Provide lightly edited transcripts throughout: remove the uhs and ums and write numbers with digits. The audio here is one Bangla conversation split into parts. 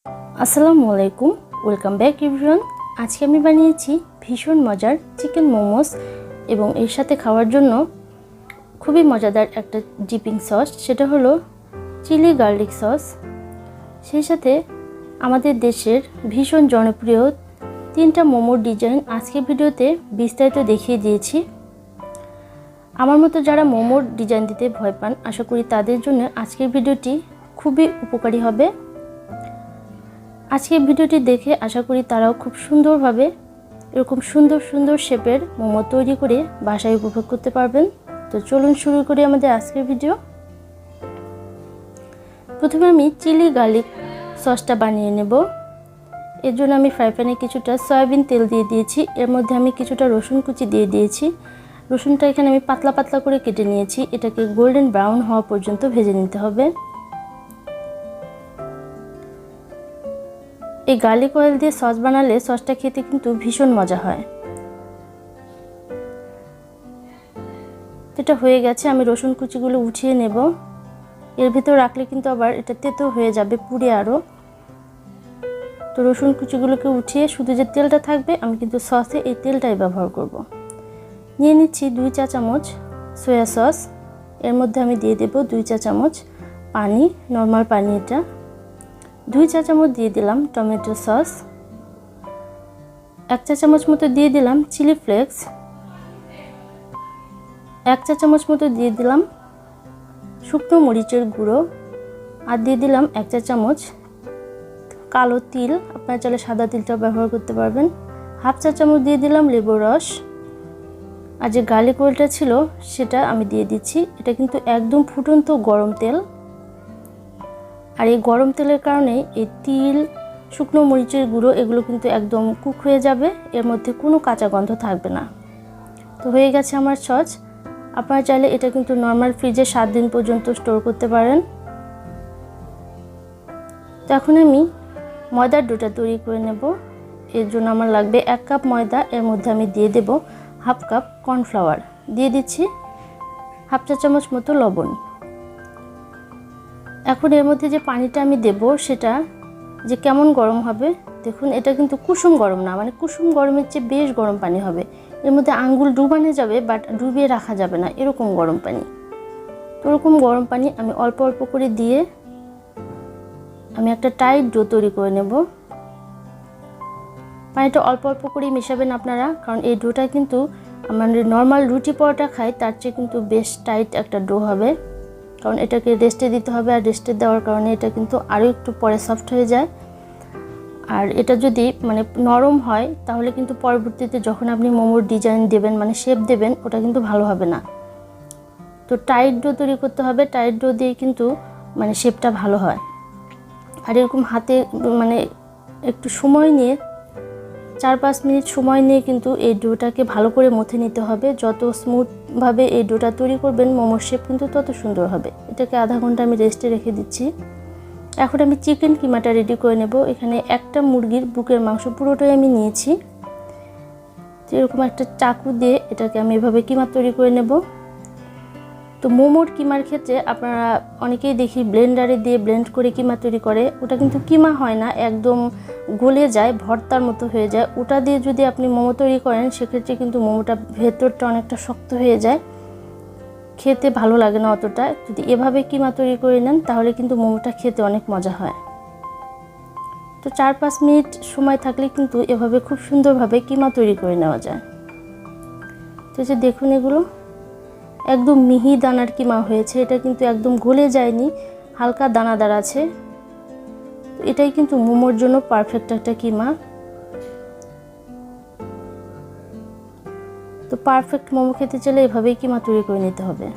আসসালামু আলাইকুম, ওয়েলকাম ব্যাক এভরিওয়ান। আজকে আমি বানিয়েছি ভীষণ মজার চিকেন মোমোস এবং এর সাথে খাওয়ার জন্য খুবই মজাদার একটা ডিপিং সস, সেটা হলো চিলি গার্লিক সস। সেই সাথে আমাদের দেশের ভীষণ জনপ্রিয় 3টা মোমোর ডিজাইন আজকের ভিডিওতে বিস্তারিত দেখিয়ে দিয়েছি। আমার মতো যারা মোমোর ডিজাইন দিতে ভয় পান, আশা করি তাদের জন্য আজকের ভিডিওটি খুবই উপকারী হবে। আজকের ভিডিওটি দেখে আশা করি তারাও খুব সুন্দরভাবে এরকম সুন্দর সুন্দর শেপের মোমো তৈরি করে বাসায় উপভোগ করতে পারবেন। তো চলুন শুরু করি আমাদের আজকের ভিডিও। প্রথমে আমি চিলি গার্লিক সসটা বানিয়ে নেব। এর জন্য আমি ফ্রাই প্যানে কিছুটা সয়াবিন তেল দিয়ে দিয়েছি। এর মধ্যে আমি কিছুটা রসুন কুচি দিয়ে দিয়েছি। রসুনটা এখানে আমি পাতলা পাতলা করে কেটে নিয়েছি। এটাকে গোল্ডেন ব্রাউন হওয়া পর্যন্ত ভেজে নিতে হবে। এই গার্লিক অয়েল দিয়ে সস বানালে সসটা খেতে কিন্তু ভীষণ মজা হয়। এটা হয়ে গেছে, আমি রসুন কুচিগুলো উঠিয়ে নেব। এর ভিতর রাখলে কিন্তু আবার এটা তেতো হয়ে যাবে পুড়ে আরও। তো রসুন কুচিগুলোকে উঠিয়ে শুধু যে তেলটা থাকবে, আমি কিন্তু সসে এই তেলটাই ব্যবহার করব। নিয়ে নিচ্ছি 2 চা চামচ সয়া সস। এর মধ্যে আমি দিয়ে দেব 2 চা চামচ পানি, নর্মাল পানি। এটা 2 চা চামচ দিয়ে দিলাম টমেটো সস। 1 চা চামচ মতো দিয়ে দিলাম চিলি ফ্লেক্স। 1 চা চামচ মতো দিয়ে দিলাম শুকনো মরিচের গুঁড়ো। আর দিয়ে দিলাম 1 চা চামচ কালো তিল, আপনারা চাইলে সাদা তিলটাও ব্যবহার করতে পারবেন। 1/2 চা চামচ দিয়ে দিলাম লেবুর রস। আর যে গার্লিক অয়েলটা ছিল সেটা আমি দিয়ে দিচ্ছি। এটা কিন্তু একদম ফুটন্ত গরম তেল। আর এই গরম তেলের কারণে এই তিল, শুকনো মরিচের গুঁড়ো এগুলো কিন্তু একদম কুক হয়ে যাবে, এর মধ্যে কোনো কাঁচা গন্ধ থাকবে না। তো হয়ে গেছে আমার সস। আপনারা চাইলে এটা কিন্তু নর্মাল ফ্রিজে 7 দিন পর্যন্ত স্টোর করতে পারেন। তো এখন আমি ময়দার ডোটা তৈরি করে নেব। এর জন্য আমার লাগবে 1 কাপ ময়দা। এর মধ্যে আমি দিয়ে দেব 1/2 কাপ কর্নফ্লাওয়ার। দিয়ে দিচ্ছি 1/2 চা চামচ মতো লবণ। এখন এর মধ্যে যে পানিটা আমি দেব সেটা যে কেমন গরম হবে দেখুন। এটা কিন্তু কুসুম গরম না, মানে কুসুম গরমের চেয়ে বেশ গরম পানি হবে। এর মধ্যে আঙ্গুল ডুবানো যাবে, বাট ডুবিয়ে রাখা যাবে না, এরকম গরম পানি। তো এরকম গরম পানি আমি অল্প অল্প করে দিয়ে আমি একটা টাইট ডো তৈরি করে নেব। পানিটা অল্প অল্প করেই মেশাবেন আপনারা, কারণ এই ডোটা কিন্তু আমাদের নর্মাল রুটি পরোটা খাই তার চেয়ে কিন্তু বেশ টাইট একটা ডো হবে, কারণ এটাকে রেস্টে দিতে হবে। আর রেস্টে দেওয়ার কারণে এটা কিন্তু আরও একটু পরে সফট হয়ে যায়। আর এটা যদি মানে নরম হয় তাহলে কিন্তু পরবর্তীতে যখন আপনি মোমোর ডিজাইন দেবেন, মানে শেপ দেবেন, ওটা কিন্তু ভালো হবে না। তো টাইট ডো তৈরি করতে হবে। টাইট ডো দিয়ে কিন্তু মানে শেপটা ভালো হয়। আর এরকম হাতে মানে একটু সময় নিয়ে 4-5 মিনিট সময় নিয়ে কিন্তু এই ডোটাকে ভালো করে মথে নিতে হবে। যত স্মুথভাবে এই ডোটা তৈরি করবেন মোমোর শেপ কিন্তু তত সুন্দর হবে। এটাকে আধা ঘন্টা আমি রেস্টে রেখে দিচ্ছি। এখন আমি চিকেন কিমাটা রেডি করে নেব। এখানে একটা মুরগির বুকের মাংস পুরোটাই আমি নিয়েছি। এরকম একটা চাকু দিয়ে এটাকে আমি এভাবে কিমা তৈরি করে নেব। তো মোমোর কিমার ক্ষেত্রে আপনারা অনেকেই দেখি ব্লেন্ডারে দিয়ে ব্লেন্ড করে কিমা তৈরি করে। ওটা কিন্তু কিমা হয় না, একদম গলে যায়, ভর্তার মতো হয়ে যায়। ওটা দিয়ে যদি আপনি মোমো তৈরি করেন সেক্ষেত্রে কিন্তু মোমোটা ভেতরটা অনেকটা শক্ত হয়ে যায়, খেতে ভালো লাগে না অতটা। যদি এভাবে কিমা তৈরি করে নেন তাহলে কিন্তু মোমোটা খেতে অনেক মজা হয়। তো 4-5 মিনিট সময় থাকলে কিন্তু এভাবে খুব সুন্দরভাবে কিমা তৈরি করে নেওয়া যায়। তো যে দেখুন এগুলো একদম মিহি দানার কিমা হয়েছে। এটা কিন্তু একদম গলে যায়নি, হালকা দানাদার আছে। এটাই কিন্তু মোমোর জন্য পারফেক্ট একটা কিমা। তো পারফেক্ট মোমো খেতে চাইলে এভাবেই কিমা তৈরি করে নিতে হবে।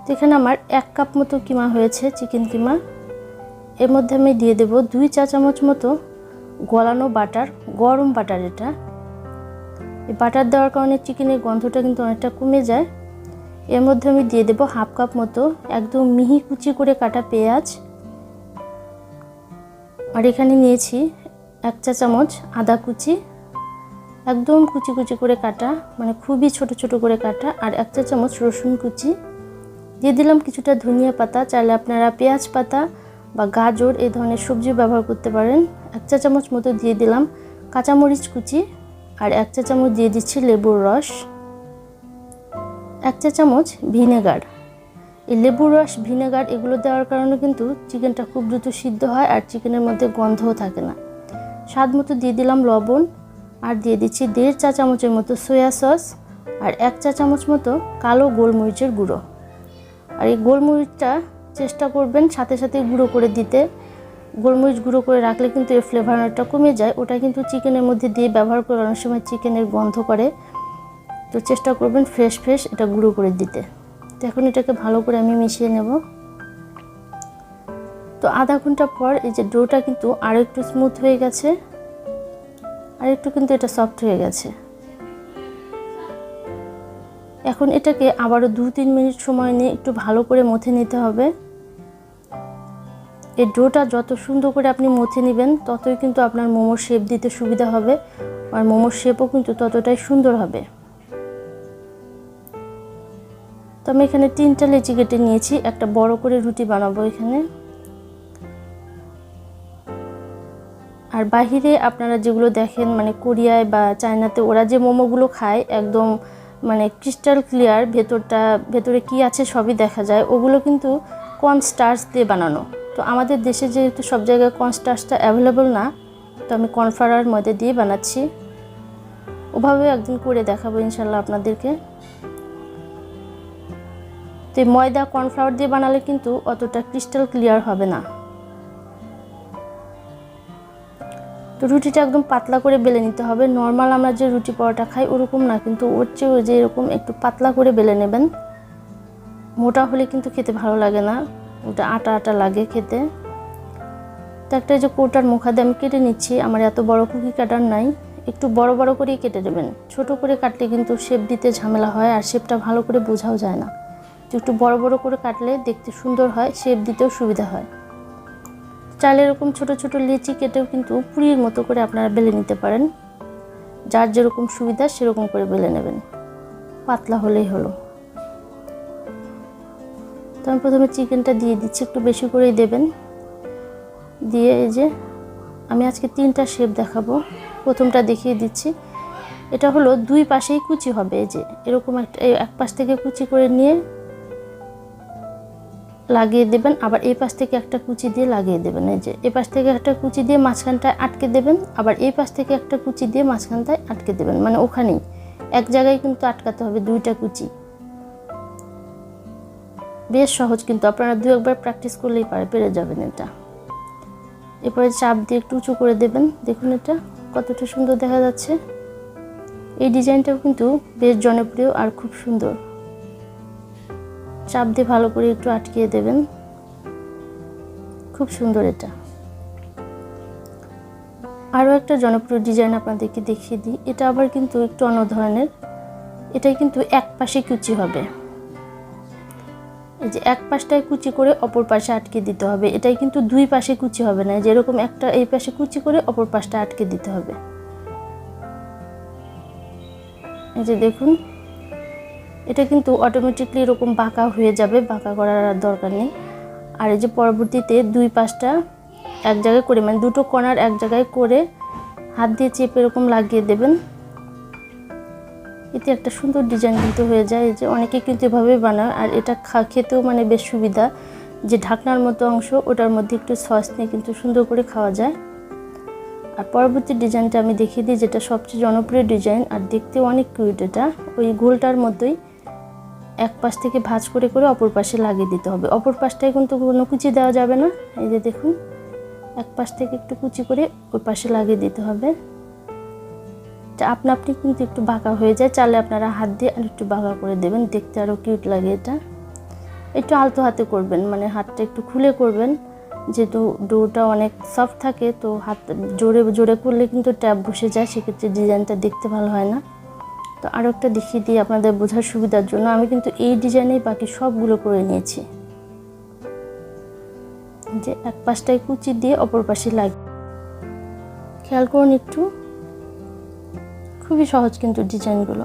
তো এখানে আমার 1 কাপ মতো কিমা হয়েছে, চিকেন কিমা। এর মধ্যে আমি দিয়ে দেব 2 চা চামচ মতো গলানো বাটার, গরম বাটার। এটা এই বাটার দেওয়ার কারণে চিকেনের গন্ধটা কিন্তু অনেকটা কমে যায়। এর মধ্যে আমি দিয়ে দেব 1/2 কাপ মতো একদম মিহি কুচি করে কাটা পেঁয়াজ। আর এখানে নিয়েছি 1 চা চামচ আদা কুচি, একদম কুচি কুচি করে কাটা, মানে খুবই ছোট ছোট করে কাটা। আর 1 চা চামচ রসুন কুচি দিয়ে দিলাম। কিছুটা ধনিয়া পাতা, চাইলে আপনারা পেঁয়াজ পাতা বা গাজর এই ধরনের সবজি ব্যবহার করতে পারেন। 1 চা চামচ মতো দিয়ে দিলাম কাঁচামরিচ কুচি, আর 1 চা চামচ দিয়ে দিচ্ছি লেবুর রস, 1 চা চামচ ভিনেগার। এই লেবুর রস, ভিনেগার এগুলো দেওয়ার কারণে কিন্তু চিকেনটা খুব দ্রুত সিদ্ধ হয় আর চিকেনের মধ্যে গন্ধও থাকে না। স্বাদ মতো দিয়ে দিলাম লবণ, আর দিয়ে দিচ্ছি 1.5 চা চামচের মতো সয়া সস, আর 1 চা চামচ মতো কালো গোলমরিচের গুঁড়ো। আর এই গোলমরিচটা চেষ্টা করবেন সাথে সাথে গুঁড়ো করে দিতে। গোলমরিচ গুঁড়ো করে রাখলে কিন্তু এর ফ্লেভারটা কমে যায়, ওটা কিন্তু চিকেনের মধ্যে দিয়ে ব্যবহার করে অনেক সময় চিকেনের গন্ধ করে। তো চেষ্টা করবেন ফ্রেশ এটা গুঁড়ো করে দিতে। তো এখন এটাকে ভালো করে আমি মিশিয়ে নেব। তো আধা ঘন্টা পর এই যে ডোটা কিন্তু আরও একটু স্মুথ হয়ে গেছে, আর একটু কিন্তু এটা সফট হয়ে গেছে। এখন এটাকে আবারও 2-3 মিনিট সময় নিয়ে একটু ভালো করে মথে নিতে হবে। এই ডোটা যত সুন্দর করে আপনি মথে নেবেন ততই কিন্তু আপনার মোমোর শেপ দিতে সুবিধা হবে, আর মোমোর শেপও কিন্তু ততটাই সুন্দর হবে। তো আমি এখানে 3টা লেচি কেটে নিয়েছি, একটা বড় করে রুটি বানাবো এখানে। আর বাহিরে আপনারা যেগুলো দেখেন মানে কোরিয়ায় বা চায়নাতে ওরা যে মোমোগুলো খায় একদম মানে ক্রিস্টাল ক্লিয়ার, ভেতরে কি আছে সবই দেখা যায়, ওগুলো কিন্তু কর্নস্টার্চ দিয়ে বানানো। তো আমাদের দেশে যেহেতু সব জায়গায় কর্নস্টার্চটা অ্যাভেলেবল না, তো আমি কর্নফ্লাওয়ার ময়দা দিয়ে বানাচ্ছি। ওভাবে একদিন করে দেখাবো ইনশাল্লাহ আপনাদেরকে। তো এই ময়দা কর্নফ্লাওয়ার দিয়ে বানালে কিন্তু অতটা ক্রিস্টাল ক্লিয়ার হবে না। তো রুটিটা একদম পাতলা করে বেলে নিতে হবে। নর্মাল আমরা যে রুটি পরোটা খাই ওরকম না, কিন্তু ওর চেয়েও যে এরকম একটু পাতলা করে বেলে নেবেন। মোটা হলে কিন্তু খেতে ভালো লাগে না, ওটা আটা আটা লাগে খেতে। তো একটা যে কোটার মুখাদে আমি কেটে নিচ্ছি, আমার এত বড় কুকি কাটার নাই, একটু বড় বড় করেই কেটে দেবেন। ছোট করে কাটলে কিন্তু শেপ দিতে ঝামেলা হয় আর শেপটা ভালো করে বোঝাও যায় না। তো একটু বড় বড় করে কাটলে দেখতে সুন্দর হয়, শেপ দিতেও সুবিধা হয়। চাইলে এরকম ছোট ছোট লেচি কেটেও কিন্তু পুরির মতো করে আপনারা বেলে নিতে পারেন। যার যেরকম সুবিধা সেরকম করে বেলে নেবেন, পাতলা হলেই হলো। তো আমি প্রথমে চিকেনটা দিয়ে দিচ্ছি, একটু বেশি করেই দেবেন। দিয়ে এই যে আমি আজকে 3টা শেপ দেখাবো, প্রথমটা দেখিয়ে দিচ্ছি। এটা হলো 2 পাশেই কুচি হবে, এই যে এরকম একটা এক পাশ থেকে কুচি করে নিয়ে লাগিয়ে দেবেন, আবার এই পাশ থেকে একটা কুচি দিয়ে লাগিয়ে দেবেন। এই যে এই পাশ থেকে একটা কুচি দিয়ে মাঝখানটায় আটকে দেবেন, আবার এই পাশ থেকে একটা কুচি দিয়ে মাঝখানটায় আটকে দেবেন, মানে ওখানেই এক জায়গায় কিন্তু আটকাতে হবে 2টা কুচি। বেশ সহজ, কিন্তু আপনারা 2-একবার প্র্যাকটিস করলেই পেরে যাবেন এটা। এরপরে চাপ দিয়ে একটু উঁচু করে দেবেন। দেখুন এটা কতটা সুন্দর দেখা যাচ্ছে। এই ডিজাইনটাও কিন্তু বেশ জনপ্রিয় আর খুব সুন্দর। চাপ দিয়ে ভালো করে একটু আটকিয়ে দেবেন, খুব সুন্দর এটা। আরও একটা জনপ্রিয় ডিজাইন আপনাদেরকে দেখিয়ে দিই, এটা আবার কিন্তু একটু অন্য ধরনের। এটাই কিন্তু এক পাশে কুচি হবে, এই যে এক পাশটায় কুচি করে অপর পাশে আটকে দিতে হবে। এটাই কিন্তু 2 পাশে কুচি হবে না, যেরকম একটা এই পাশে কুচি করে অপর পাশটা আটকে দিতে হবে। এই যে দেখুন এটা কিন্তু অটোমেটিকলি এরকম বাঁকা হয়ে যাবে, বাঁকা করার আর দরকার নেই। আর এই যে পরবর্তীতে 2 পাশটা এক জায়গায় করে, মানে 2টো কর্নার এক জায়গায় করে হাত দিয়ে চেপে এরকম লাগিয়ে দেবেন। এতে একটা সুন্দর ডিজাইন কিন্তু হয়ে যায়। এই যে অনেকে কিন্তু এভাবে বানায়, আর এটা খেতেও মানে বেশ সুবিধা। যে ঢাকনার মতো অংশ ওটার মধ্যে একটু সস নিয়ে কিন্তু সুন্দর করে খাওয়া যায়। আর পরবর্তী ডিজাইনটা আমি দেখিয়ে দিই, যেটা সবচেয়ে জনপ্রিয় ডিজাইন আর দেখতেও অনেক কিউট। এটা ওই গোলটার মতোই এক পাশ থেকে ভাঁজ করে করে অপর পাশে লাগিয়ে দিতে হবে। অপর পাশটায় কিন্তু কোনো কুচি দেওয়া যাবে না। এই যে দেখুন এক পাশ থেকে একটু কুচি করে ওই পাশে লাগিয়ে দিতে হবে। আপনা আপনি কিন্তু একটু বাঁকা হয়ে যায়, চাইলে আপনারা হাত দিয়ে আর একটু বাঁকা করে দেবেন, দেখতে আরও কিউট লাগে। এটা একটু আলতো হাতে করবেন, মানে হাতটা একটু খুলে করবেন, যেহেতু ডোটা অনেক সফট থাকে। তো হাত জোরে জোরে করলে কিন্তু ট্যাপ বসে যায়, সেক্ষেত্রে ডিজাইনটা দেখতে ভালো হয় না। তো আরও একটা দেখিয়ে দিই আপনাদের বোঝার সুবিধার জন্য। আমি কিন্তু এই ডিজাইনেই বাকি সবগুলো করে নিয়েছি। যে এক পাশটায় কুচি দিয়ে অপর পাশে লাগিয়ে, খেয়াল করুন একটু, খুবই সহজ কিন্তু ডিজাইনগুলো।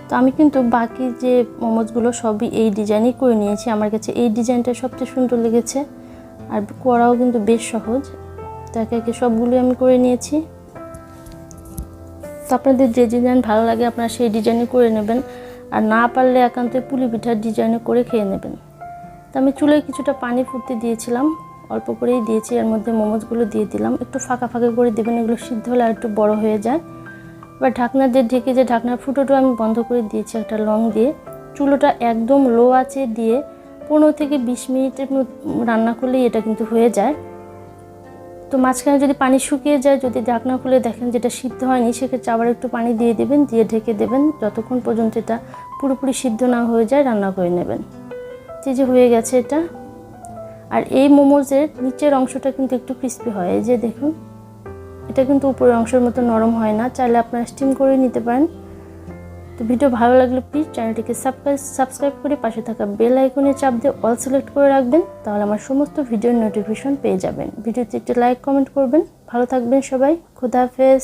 তো আমি কিন্তু বাকি যে মোমোসগুলো সবই এই ডিজাইনই করে নিয়েছি। আমার কাছে এই ডিজাইনটা সবচেয়ে সুন্দর লেগেছে, আর করাও কিন্তু বেশ সহজ। তো একে একে সবগুলো আমি করে নিয়েছি। তো আপনাদের যে ডিজাইন ভালো লাগে আপনারা সেই ডিজাইনই করে নেবেন, আর না পারলে একান্ত পুলি পিঠার ডিজাইনে করে খেয়ে নেবেন। তো আমি চুলায় কিছুটা পানি ফুটতে দিয়েছিলাম, অল্প করেই দিয়েছি। এর মধ্যে মোমোসগুলো দিয়ে দিলাম, একটু ফাঁকা ফাঁকা করে দেবেন, এগুলো সিদ্ধ হলে আর একটু বড় হয়ে যায়। এবার ঢাকনা দিয়ে ঢেকে, যে ঢাকনার ফুটোটা আমি বন্ধ করে দিয়েছি একটা লং দিয়ে। চুলোটা একদম লো আঁচে দিয়ে 15 থেকে 20 মিনিটের রান্না করলেই এটা কিন্তু হয়ে যায়। তো মাঝখানে যদি পানি শুকিয়ে যায়, যদি ঢাকনা খুলে দেখেন যেটা সিদ্ধ হয়নি, সেক্ষেত্রে আবার একটু পানি দিয়ে দেবেন, দিয়ে ঢেকে দেবেন যতক্ষণ পর্যন্ত এটা পুরোপুরি সিদ্ধ না হয়ে যায় রান্না করে নেবেন। যে হয়ে গেছে এটা। আর এই মোমোজের নিচের অংশটা কিন্তু একটু ক্রিস্পি হয়, এই যে দেখুন, এটা কিন্তু উপরের অংশের মতো নরম হয় না। চাইলে আপনারা স্টিম করে নিতে পারেন। তো ভিডিও ভালো লাগলে প্লিজ চ্যানেলটিকে সাবস্ক্রাইব করে পাশে থাকা বেল আইকনে চাপ দিয়ে অল সিলেক্ট করে রাখবেন, তাহলে আমার সমস্ত ভিডিওর নোটিফিকেশন পেয়ে যাবেন। ভিডিওতে একটি লাইক কমেন্ট করবেন। ভালো থাকবেন সবাই, খোদা হাফেজ।